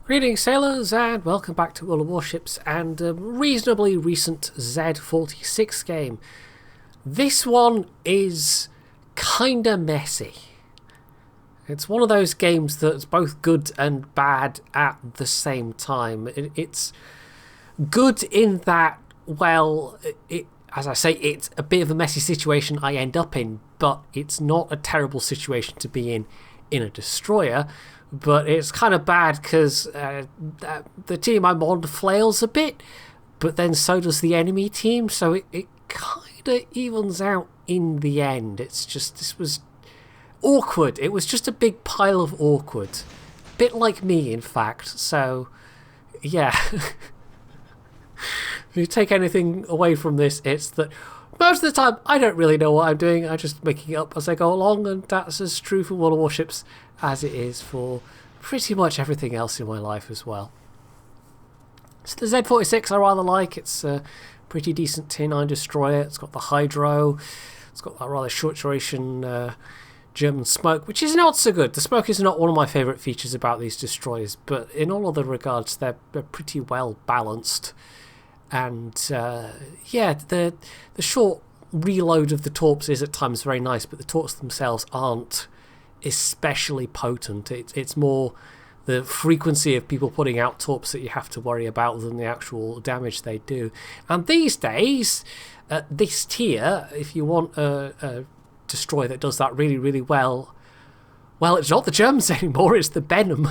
Greetings sailors and welcome back to World of Warships and a reasonably recent Z-46 game. This one is kinda messy. It's one of those games that's both good and bad at the same time. It's good in that, well, as I say, it's a bit of a messy situation I end up in, but it's not a terrible situation to be in a destroyer. But it's kind of bad because the team I'm on flails a bit, but then so does the enemy team, so it kind of evens out in the end. This was awkward. It was just a big pile of awkward. A bit like me, in fact. So, yeah. If you take anything away from this, it's that most of the time I don't really know what I'm doing. I'm just making it up as I go along, and that's as true for World of Warships as it is for pretty much everything else in my life as well. So the Z-46 I rather like. It's a pretty decent T9 destroyer. It's got the hydro. It's got that rather short duration German smoke, which is not so good. The smoke is not one of my favourite features about these destroyers, but in all other regards they're pretty well balanced. And yeah, the short reload of the torps is at times very nice, but the torps themselves aren't especially potent. It's more the frequency of people putting out torps that you have to worry about than the actual damage they do. And these days, at this tier, if you want a destroyer that does that really, really well, it's not the Germans anymore, it's the Benham.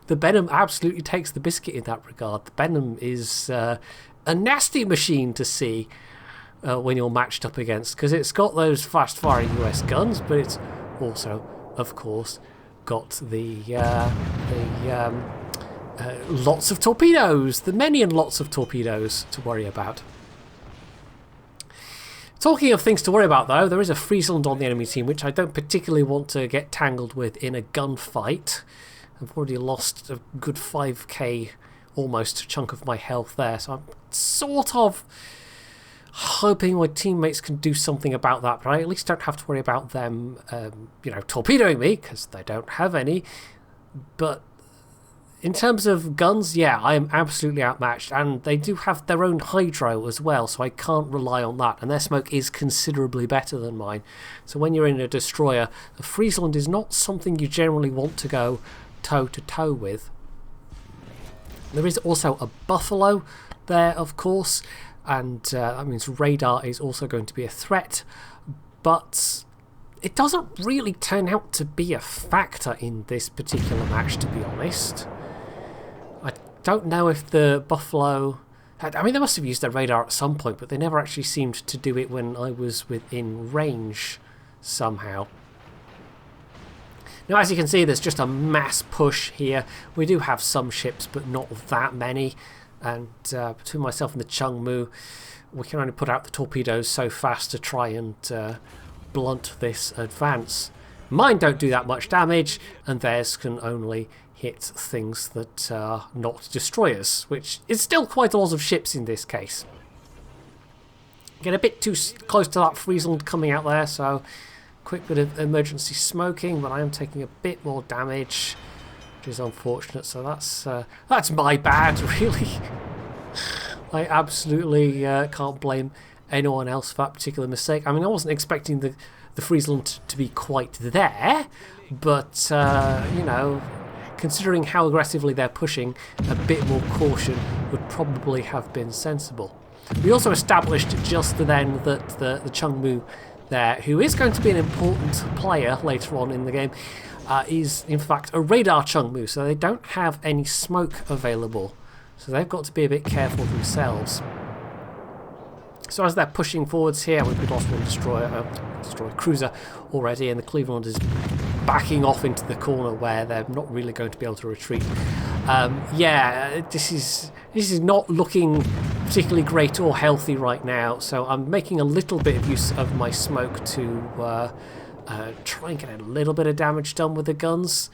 The Benham absolutely takes the biscuit in that regard. The Benham is a nasty machine to see when you're matched up against, because it's got those fast-firing US guns, but it's also, of course, got the lots of torpedoes, the many and lots of torpedoes to worry about. Talking of things to worry about, though, there is a Friesland on the enemy team, which I don't particularly want to get tangled with in a gunfight. I've already lost a good 5k almost chunk of my health there, so I'm sort of hoping my teammates can do something about that, but I at least don't have to worry about them torpedoing me, because they don't have any. But in terms of guns, yeah, I am absolutely outmatched, and they do have their own hydro as well, so I can't rely on that, and their smoke is considerably better than mine. So when you're in a destroyer, a Friesland is not something you generally want to go toe-to-toe with. There is also a Buffalo there, of course, and that means radar is also going to be a threat, but it doesn't really turn out to be a factor in this particular match, to be honest. I don't know if the Buffalo... I mean, they must have used their radar at some point, but they never actually seemed to do it when I was within range somehow. Now, as you can see, there's just a mass push here. We do have some ships, but not that many. And between myself and the Chungmu, we can only put out the torpedoes so fast to try and blunt this advance. Mine don't do that much damage, and theirs can only hit things that are not destroyers, which is still quite a lot of ships in this case. Get a bit too close to that Friesland coming out there, so quick bit of emergency smoking, but I am taking a bit more damage, which is unfortunate, so that's my bad, really. I absolutely can't blame anyone else for that particular mistake. I mean, I wasn't expecting the Friesland to be quite there, but, you know, considering how aggressively they're pushing, a bit more caution would probably have been sensible. We also established just then that the Chungmu there, who is going to be an important player later on in the game, is in fact a radar Chungmu, so they don't have any smoke available, so they've got to be a bit careful themselves. So as they're pushing forwards here, we've lost one destroyer cruiser already, and the Cleveland is backing off into the corner where they're not really going to be able to retreat. Yeah, this is not looking particularly great or healthy right now, so I'm making a little bit of use of my smoke to try and get a little bit of damage done with the guns.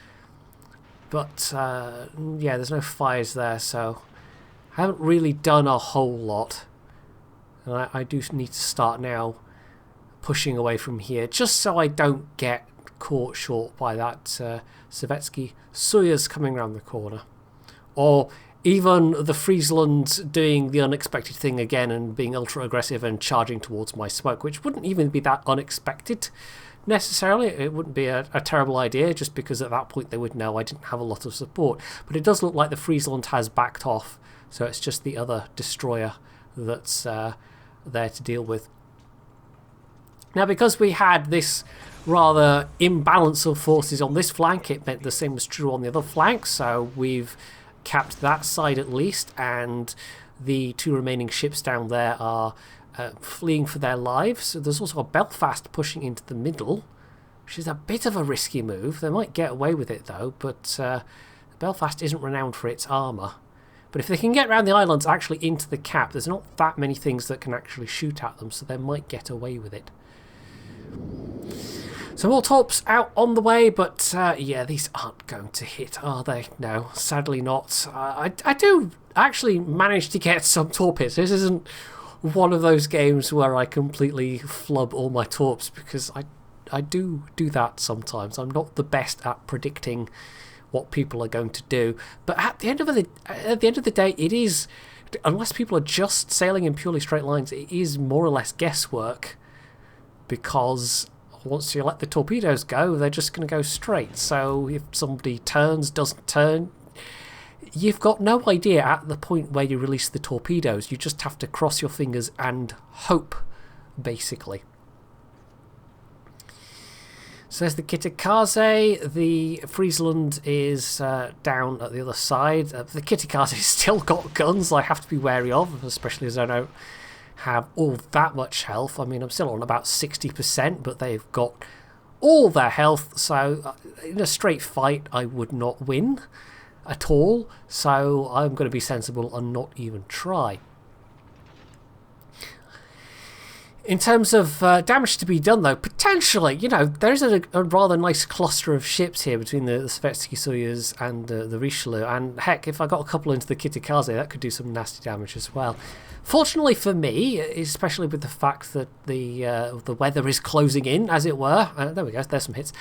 But yeah, there's no fires there, so I haven't really done a whole lot. And I do need to start now pushing away from here, just so I don't get caught short by that Sovietsky Soyuz coming around the corner. Or even the Friesland doing the unexpected thing again and being ultra aggressive and charging towards my smoke, which wouldn't even be that unexpected necessarily. It wouldn't be a terrible idea, just because at that point they would know I didn't have a lot of support. But it does look like the Friesland has backed off, so it's just the other destroyer that's there to deal with. Now, because we had this rather imbalance of forces on this flank, it meant the same was true on the other flank, so we've capped that side at least, and the 2 remaining ships down there are fleeing for their lives. There's also a Belfast pushing into the middle, which is a bit of a risky move. They might get away with it though, but Belfast isn't renowned for its armour. But if they can get around the islands actually into the cap, there's not that many things that can actually shoot at them, so they might get away with it. So more torps out on the way, but yeah, these aren't going to hit, are they? No, sadly not. I do actually manage to get some torp hits. This isn't one of those games where I completely flub all my torps, because I do that sometimes. I'm not the best at predicting what people are going to do, but at the end of the day, it is, unless people are just sailing in purely straight lines, it is more or less guesswork, because once you let the torpedoes go, they're just going to go straight. So if somebody doesn't turn, you've got no idea at the point where you release the torpedoes. You just have to cross your fingers and hope, basically. So there's the Kitakaze. The Friesland is down at the other side. The Kitakaze's still got guns I have to be wary of, especially as I don't have all that much health. I mean, I'm still on about 60%, but they've got all their health, so in a straight fight I would not win at all, so I'm going to be sensible and not even try. In terms of damage to be done, though, potentially, you know, there's a rather nice cluster of ships here between the Sovietsky Soyuz and the Richelieu, and heck, if I got a couple into the Kitakaze, that could do some nasty damage as well. Fortunately for me, especially with the fact that the weather is closing in, as it were, there we go, there's some hits,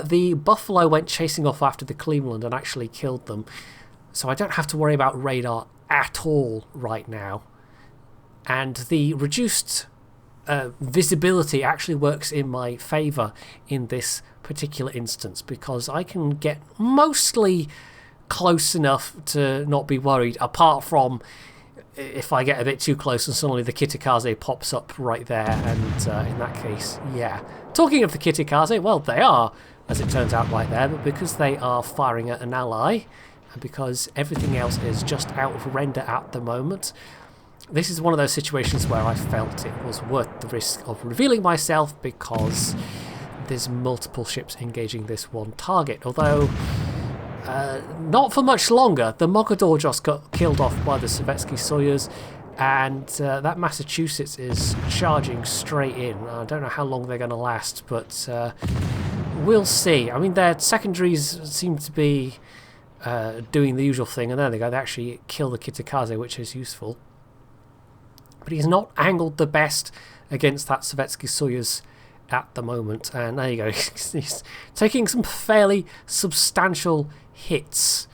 the Buffalo went chasing off after the Cleveland and actually killed them, so I don't have to worry about radar at all right now. And the reduced visibility actually works in my favour in this particular instance, because I can get mostly close enough to not be worried, apart from if I get a bit too close and suddenly the Kitakaze pops up right there, and in that case, yeah. Talking of the Kitakaze, well, they are, as it turns out, right there, but because they are firing at an ally, and because everything else is just out of render at the moment, this is one of those situations where I felt it was worth the risk of revealing myself, because there's multiple ships engaging this one target. Although, not for much longer. The Mogador just got killed off by the Sovietsky Soyuz, and that Massachusetts is charging straight in. I don't know how long they're going to last, but we'll see. I mean, their secondaries seem to be doing the usual thing, and there they go. They actually kill the Kitakaze, which is useful. But he's not angled the best against that Sovietsky Soyuz at the moment. And there you go. He's taking some fairly substantial hits.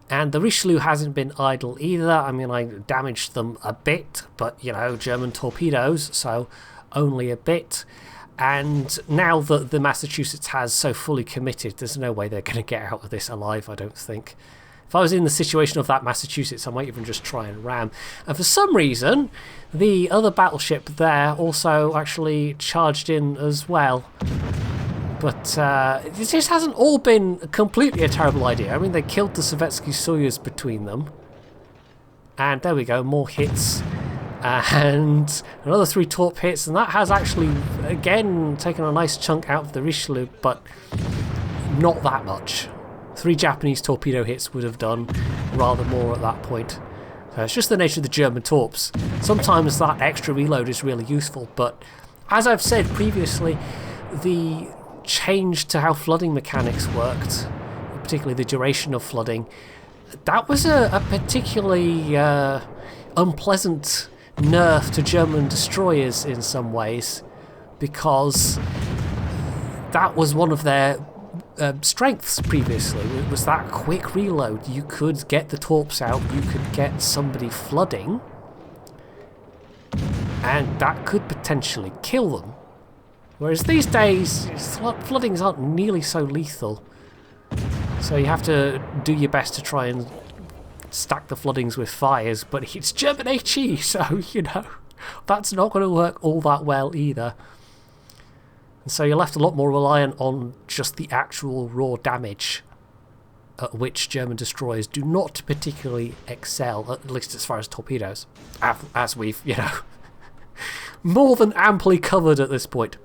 And the Richelieu hasn't been idle either. I mean, I damaged them a bit, but, you know, German torpedoes, so only a bit. And now that the Massachusetts has so fully committed, there's no way they're going to get out of this alive, I don't think. If I was in the situation of that Massachusetts, I might even just try and ram. And for some reason, the other battleship there also actually charged in as well. But it just hasn't all been completely a terrible idea. I mean, they killed the Sovietsky Soyuz between them. And there we go, more hits. And another 3 torp hits. And that has actually, again, taken a nice chunk out of the Richelieu, but not that much. 3 Japanese torpedo hits would have done rather more at that point. So it's just the nature of the German torps. Sometimes that extra reload is really useful, but as I've said previously, the change to how flooding mechanics worked, particularly the duration of flooding, that was a particularly unpleasant nerf to German destroyers in some ways, because that was one of their strengths previously. It was that quick reload. You could get the torps out, you could get somebody flooding, and that could potentially kill them. Whereas these days, floodings aren't nearly so lethal. So you have to do your best to try and stack the floodings with fires, but it's German HE, so, you know, that's not going to work all that well either. And so you're left a lot more reliant on just the actual raw damage, at which German destroyers do not particularly excel, at least as far as torpedoes, as we've, you know, more than amply covered at this point.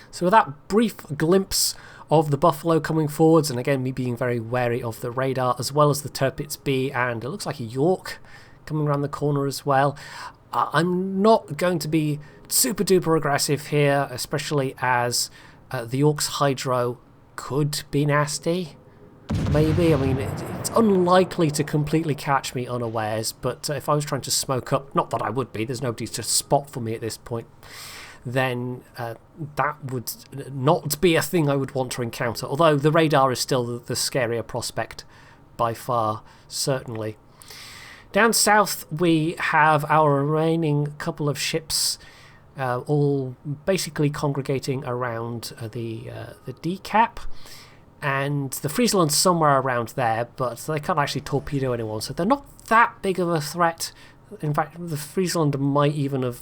So with that brief glimpse of the Buffalo coming forwards, and again me being very wary of the radar, as well as the Tirpitz B, and it looks like a York coming around the corner as well, I'm not going to be super duper aggressive here, especially as the York's hydro could be nasty. Maybe, I mean, it's unlikely to completely catch me unawares, but if I was trying to smoke up, not that I would be, there's nobody to spot for me at this point, then that would not be a thing I would want to encounter, although the radar is still the scarier prospect by far, certainly. Down south we have our remaining couple of ships all basically congregating around the D-cap, and the Friesland's somewhere around there, but they can't actually torpedo anyone, so they're not that big of a threat. In fact, the Friesland might even have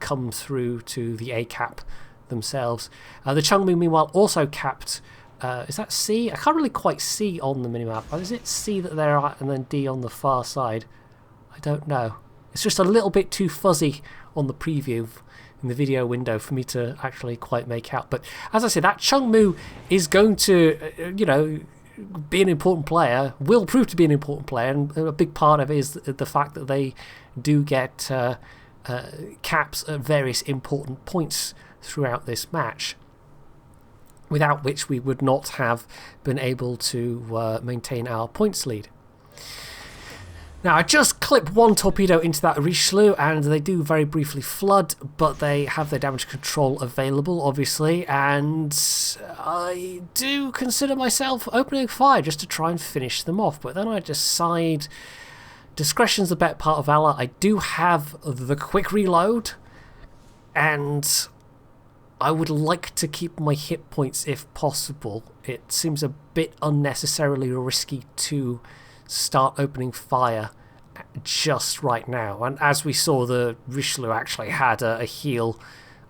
come through to the A-cap themselves. The Chungmu, meanwhile, also capped. Is that C? I can't really quite see on the minimap. Or is it C that they're at and then D on the far side? I don't know. It's just a little bit too fuzzy on the preview in the video window for me to actually quite make out. But as I said, that Chungmu is going to, you know, be an important player, will prove to be an important player, and a big part of it is the fact that they do get caps at various important points throughout this match, without which we would not have been able to maintain our points lead. Now, I just clip one torpedo into that Richelieu, and they do very briefly flood, but they have their damage control available, obviously, and I do consider myself opening fire just to try and finish them off, but then I decide discretion's the better part of valor. I do have the quick reload, and I would like to keep my hit points if possible. It seems a bit unnecessarily risky to start opening fire just right now, and as we saw, the Richelieu actually had a heal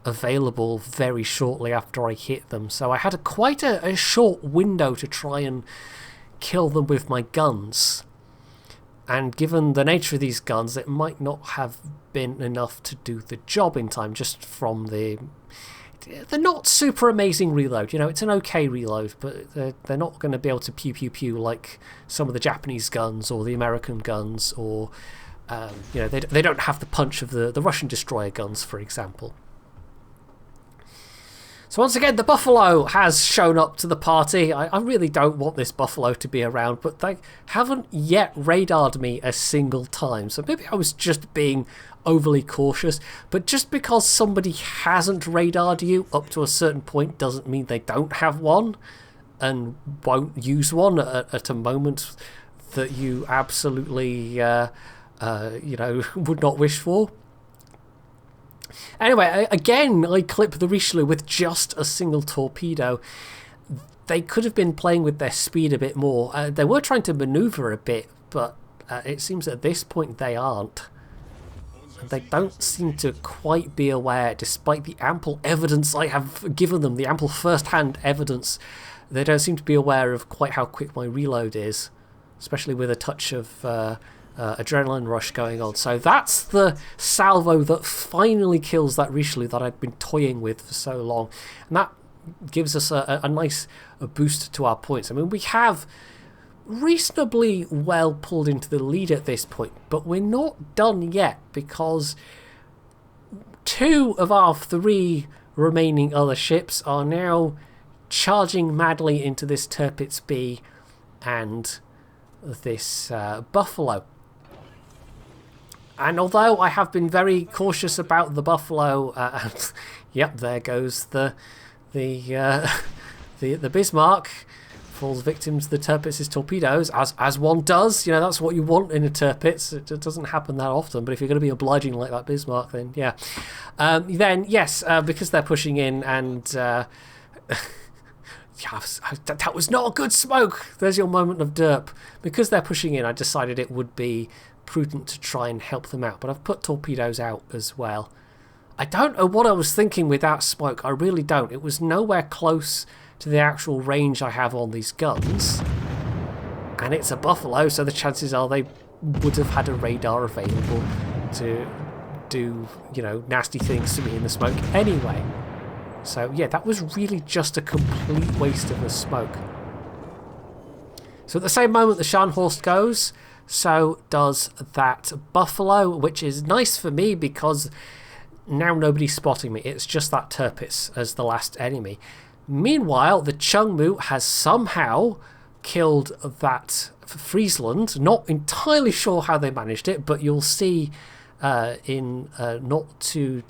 available very shortly after I hit them, so I had quite a short window to try and kill them with my guns, and given the nature of these guns, it might not have been enough to do the job in time, just from the not super amazing reload. You know, it's an okay reload, but they're not going to be able to pew pew pew like some of the Japanese guns or the American guns, or you know, they don't have the punch of the Russian destroyer guns, for example. So once again, the Buffalo has shown up to the party. I really don't want this Buffalo to be around, but they haven't yet radared me a single time. So maybe I was just being overly cautious, but just because somebody hasn't radared you up to a certain point doesn't mean they don't have one and won't use one at a moment that you absolutely you know, would not wish for. Anyway, again, I clip the Richelieu with just a single torpedo. They could have been playing with their speed a bit more. They were trying to maneuver a bit, but it seems at this point they aren't. They don't seem to quite be aware, despite the ample evidence I have given them, the ample first-hand evidence. They don't seem to be aware of quite how quick my reload is, especially with a touch of adrenaline rush going on. So that's the salvo that finally kills that Richelieu that I'd been toying with for so long, and that gives us a nice boost to our points. I mean, we have reasonably well pulled into the lead at this point, but we're not done yet, because 2 of our 3 remaining other ships are now charging madly into this Tirpitz B and this Buffalo. And although I have been very cautious about the Buffalo, yep, there goes the the Bismarck falls victim to the Tirpitz' torpedoes, as one does. You know, that's what you want in a Tirpitz. It doesn't happen that often, but if you're going to be obliging like that Bismarck, then yeah. Then, yes, because they're pushing in and... yeah, that was not a good smoke. There's your moment of derp. Because they're pushing in, I decided it would be prudent to try and help them out. But I've put torpedoes out as well. I don't know what I was thinking with that smoke. I really don't. It was nowhere close to the actual range I have on these guns. And it's a Buffalo, so the chances are they would have had a radar available to do, you know, nasty things to me in the smoke anyway. So yeah, that was really just a complete waste of a smoke. So at the same moment the Scharnhorst goes, so does that Buffalo, which is nice for me because now nobody's spotting me. It's just that Tirpitz as the last enemy. Meanwhile, the Chungmu has somehow killed that Friesland. Not entirely sure how they managed it, but you'll see in the not too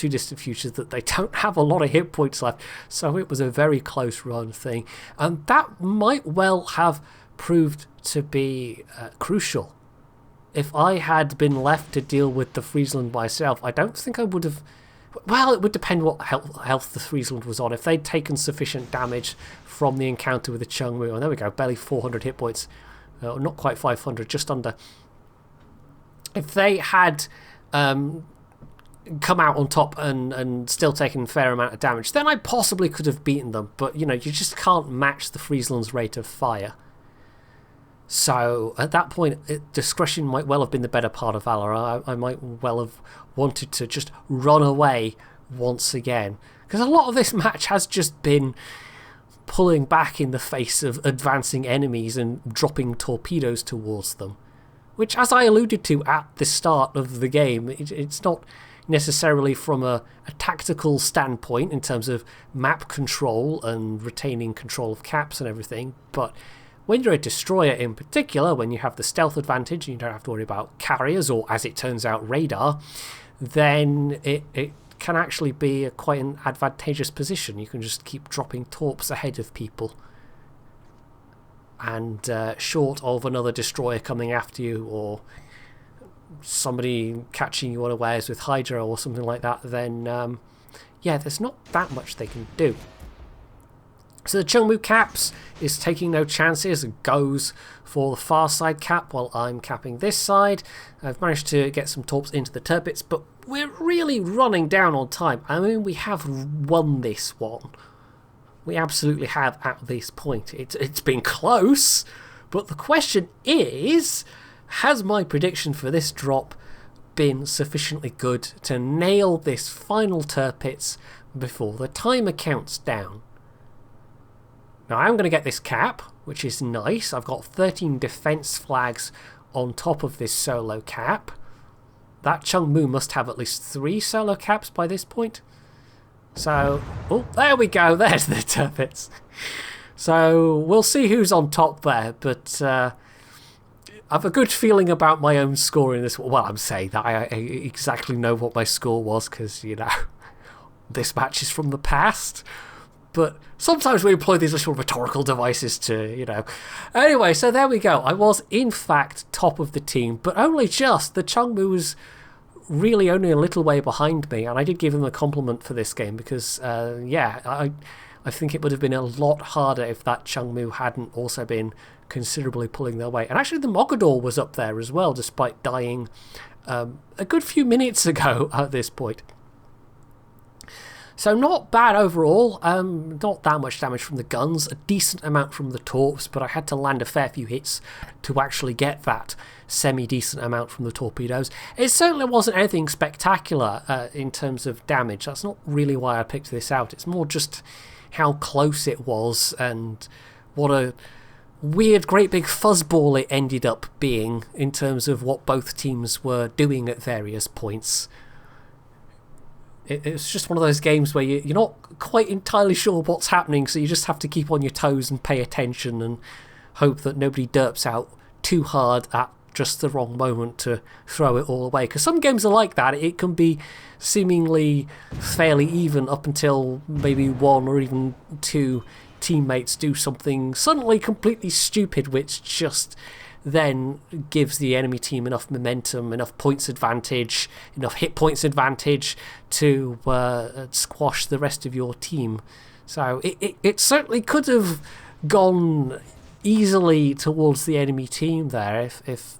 distant future that they don't have a lot of hit points left. So it was a very close run thing, and that might well have proved to be crucial. If I had been left to deal with the Friesland myself, I don't think I would have... Well, it would depend what health the Friesland was on. If they'd taken sufficient damage from the encounter with the Chungmu, oh, there we go, barely 400 hit points. Not quite 500, just under. If they had come out on top and still taken a fair amount of damage, then I possibly could have beaten them. But, you know, you just can't match the Friesland's rate of fire. So at that point, discretion might well have been the better part of valor. I might well have wanted to just run away once again. Because a lot of this match has just been pulling back in the face of advancing enemies and dropping torpedoes towards them. Which, as I alluded to at the start of the game, it's not necessarily from a tactical standpoint in terms of map control and retaining control of caps and everything, but when you're a destroyer in particular, when you have the stealth advantage and you don't have to worry about carriers or, as it turns out, radar, then it can actually be quite an advantageous position. You can just keep dropping torps ahead of people. And short of another destroyer coming after you or somebody catching you unawares with Hydra or something like that, then yeah, there's not that much they can do. So the Chungmu caps is taking no chances and goes for the far side cap while I'm capping this side. I've managed to get some torps into the Tirpitz, but we're really running down on time. I mean, we have won this one. We absolutely have at this point. It's been close, but the question is, has my prediction for this drop been sufficiently good to nail this final Tirpitz before the timer counts down? Now I'm going to get this cap, which is nice. I've got 13 defense flags on top of this solo cap. That Chungmu must have at least 3 solo caps by this point. So, oh, there we go. There's the Tirpitz. So we'll see who's on top there, but I have a good feeling about my own score in this. Well, I'm saying that I exactly know what my score was because, you know, this match is from the past. But sometimes we employ these little rhetorical devices to, you know. Anyway, so there we go. I was, in fact, top of the team, but only just. The Chungmu was really only a little way behind me, and I did give him a compliment for this game because, yeah, I think it would have been a lot harder if that Chungmu hadn't also been considerably pulling their weight. And actually, the Mogador was up there as well, despite dying a good few minutes ago at this point. So not bad overall, not that much damage from the guns, a decent amount from the torps, but I had to land a fair few hits to actually get that semi-decent amount from the torpedoes. It certainly wasn't anything spectacular in terms of damage. That's not really why I picked this out. It's more just how close it was and what a weird great big fuzzball it ended up being in terms of what both teams were doing at various points. It's just one of those games where you're not quite entirely sure what's happening, so you just have to keep on your toes and pay attention and hope that nobody derps out too hard at just the wrong moment to throw it all away. Because some games are like that. It can be seemingly fairly even up until maybe one or even two teammates do something suddenly completely stupid, which just then gives the enemy team enough momentum, enough points advantage, enough hit points advantage to squash the rest of your team. So it certainly could have gone easily towards the enemy team there if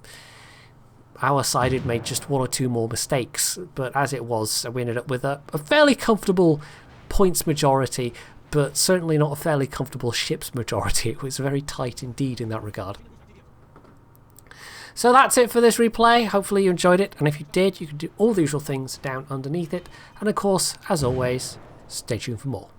our side had made just one or two more mistakes. But as it was, we ended up with a fairly comfortable points majority, but certainly not a fairly comfortable ships majority. It was very tight indeed in that regard. So that's it for this replay. Hopefully you enjoyed it, and if you did, you can do all the usual things down underneath it. And of course, as always, stay tuned for more.